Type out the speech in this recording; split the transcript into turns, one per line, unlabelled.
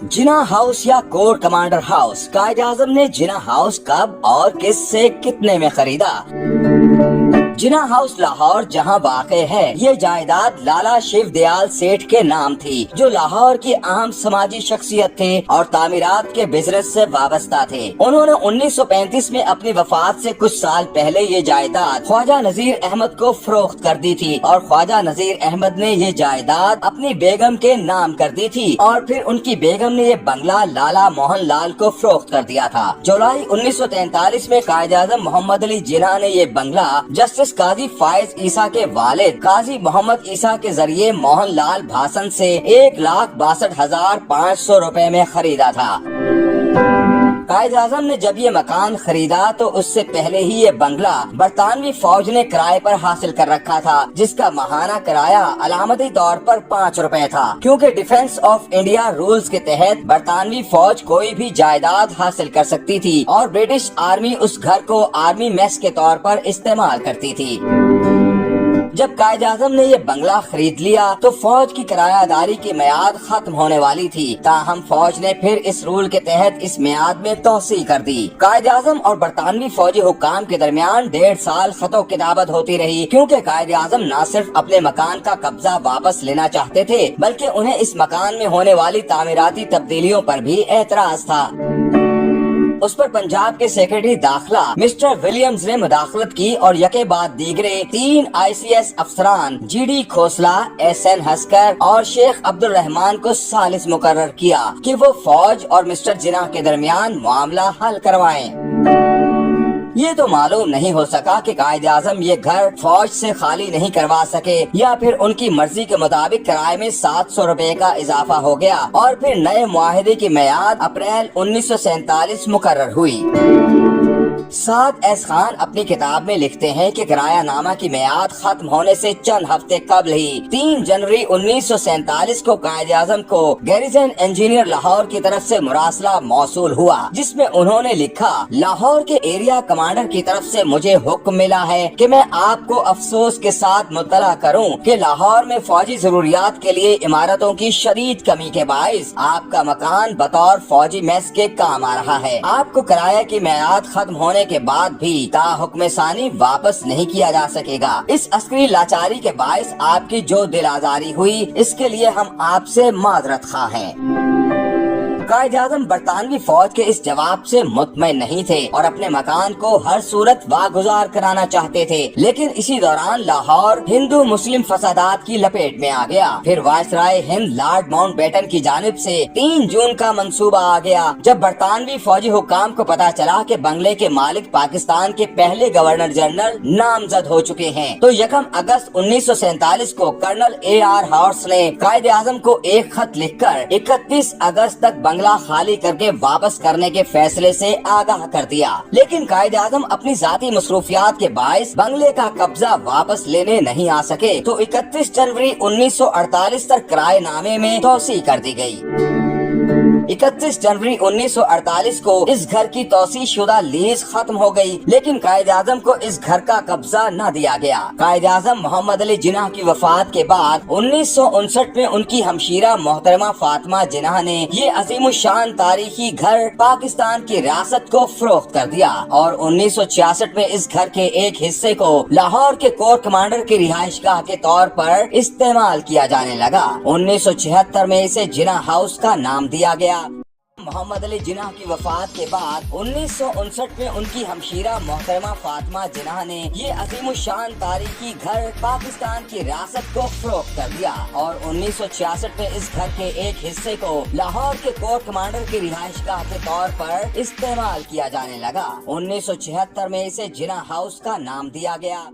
जिना house या core commander house, कायद आजम ने जिना house कब और किससे कितने में खरीदा? जिना हाउस लाहौर जहां वाक़े है, ये जायदाद लाला शिव दयाल सेठ के नाम थी, जो लाहौर की अहम समाजी शख्सियत थे और तामीरात के बिजनेस से वाबस्ता थे। उन्होंने 1935 में अपनी वफात से कुछ साल पहले ये जायदाद ख्वाजा नजीर अहमद को फरोख्त कर दी थी और ख्वाजा नजीर अहमद ने ये जायदाद अपनी बेगम के नाम कर दी थी और फिर उनकी बेगम ने ये बंगला लाला मोहन लाल को फरोख्त कर दिया था। जुलाई 1943 में कायद आज़म मोहम्मद अली जिना ने ये बंगला जस्टिस काजी फायज ईसा के वालिद काजी मोहम्मद ईसा के जरिए मोहन लाल भासन से 1,62,500 रुपए में खरीदा था। कायद आज़म ने जब ये मकान खरीदा तो उससे पहले ही ये बंगला बरतानवी फौज ने किराए पर हासिल कर रखा था, जिसका माहाना किराया अलामती तौर पर 5 रुपए था, क्योंकि डिफेंस ऑफ इंडिया रूल्स के तहत बरतानवी फौज कोई भी जायदाद हासिल कर सकती थी और ब्रिटिश आर्मी उस घर को आर्मी मेस के तौर पर इस्तेमाल करती थी। जब कायद आज़म ने ये बंगला खरीद लिया तो फौज की किरायादारी की मियाद खत्म होने वाली थी, ताहम फौज ने फिर इस रूल के तहत इस मियाद में तोसी कर दी। कायद आज़म और बरतानवी फौजी हुक्काम के दरमियान 1.5 साल खतो किताबत होती रही, क्योंकि कायद आज़म न सिर्फ अपने मकान का कब्जा वापस लेना चाहते थे, बल्कि उन्हें इस मकान में होने वाली तामीराती तब्दीलियों पर भी एतराज था। उस पर पंजाब के सेक्रेटरी दाखिला मिस्टर विलियम्स ने मुदाखलत की और यके बाद दीगरे 3 ICS अफसरान GD खोसला, SN हस्कर और शेख अब्दुल रहमान को सालिस मुकर्रर किया कि वो फौज और मिस्टर जिना के दरमियान मामला हल करवाएं। ये तो मालूम नहीं हो सका कि कायद आज़म ये घर फौज से खाली नहीं करवा सके या फिर उनकी मर्जी के मुताबिक किराए में 700 रुपए का इजाफा हो गया और फिर नए मुआहदे की मियाद अप्रैल 1947 मुकर्रर हुई। साद एस खान अपनी किताब में लिखते हैं कि किराया नामा की मियाद खत्म होने से चंद हफ्ते कबल ही 3 जनवरी 1947 को कायद आज़म को गैरिजन इंजीनियर लाहौर की तरफ से मुरासला मौसूल हुआ, जिसमें उन्होंने लिखा, लाहौर के एरिया कमांडर की तरफ से मुझे हुक्म मिला है कि मैं आपको अफसोस के साथ मुतला करूं कि लाहौर में फौजी जरूरियात के लिए इमारतों की शदीद कमी के बाइस आपका मकान बतौर फौजी मेस के काम आ रहा है। आपको किराया की मियाद खत्म होने के बाद भी ताहुक्म सानी वापस नहीं किया जा सकेगा। इस अस्करी लाचारी के बायस आपकी जो दिल आजारी हुई, इसके लिए हम आपसे माजरत खा हैं। कायद आज़म बरतानवी फौज के इस जवाब से मुतमईन नहीं थे और अपने मकान को हर सूरत वागुजार कराना चाहते थे, लेकिन इसी दौरान लाहौर हिंदू मुस्लिम फसादात की लपेट में आ गया। फिर वायसराय हिंद लॉर्ड माउंटबेटन की जानिब से 3 जून का मंसूबा आ गया, जब बरतानवी फौजी हुक्काम को पता चला कि बंगले के मालिक पाकिस्तान के पहले गवर्नर जनरल नामजद हो चुके हैं। तो 1 अगस्त 1947 को कर्नल AR हॉर्स ने कायद आज़म को एक खत लिखकर 31 अगस्त तक बंगला खाली करके वापस करने के फैसले से आगाह कर दिया, लेकिन कायद आज़म अपनी जाती मसरूफियात के बायस बंगले का कब्जा वापस लेने नहीं आ सके, तो 31 जनवरी 1948 तक किराए नामे में तोसी कर दी गई। 31 जनवरी 1948 को इस घर की तोसी शुदा लीज खत्म हो गई, लेकिन कायद आज़म को इस घर का कब्जा न दिया गया। कायद आज़म मोहम्मद अली जिना की वफात के बाद 1959 में उनकी हमशीरा मोहतरमा फातिमा जिना ने ये अजीमुशान तारीखी घर पाकिस्तान की रियासत को फरोख्त कर दिया और 1966 में इस घर के एक हिस्से को लाहौर के कोर कमांडर की रिहाइशगाह के तौर पर इस्तेमाल किया जाने लगा। 1976 में इसे जिना हाउस का नाम दिया गया। मोहम्मद अली जिना की वफात के बाद 1959 में उनकी हमशीरा मोहतरमा फातिमा जिना ने ये अजीमुशान तारीखी घर पाकिस्तान की रियासत को फरोख्त कर दिया और 1966 में इस घर के एक हिस्से को लाहौर के कोर कमांडर की रिहाइशगाह के तौर पर इस्तेमाल किया जाने लगा। 1976 में इसे जिना हाउस का नाम दिया गया।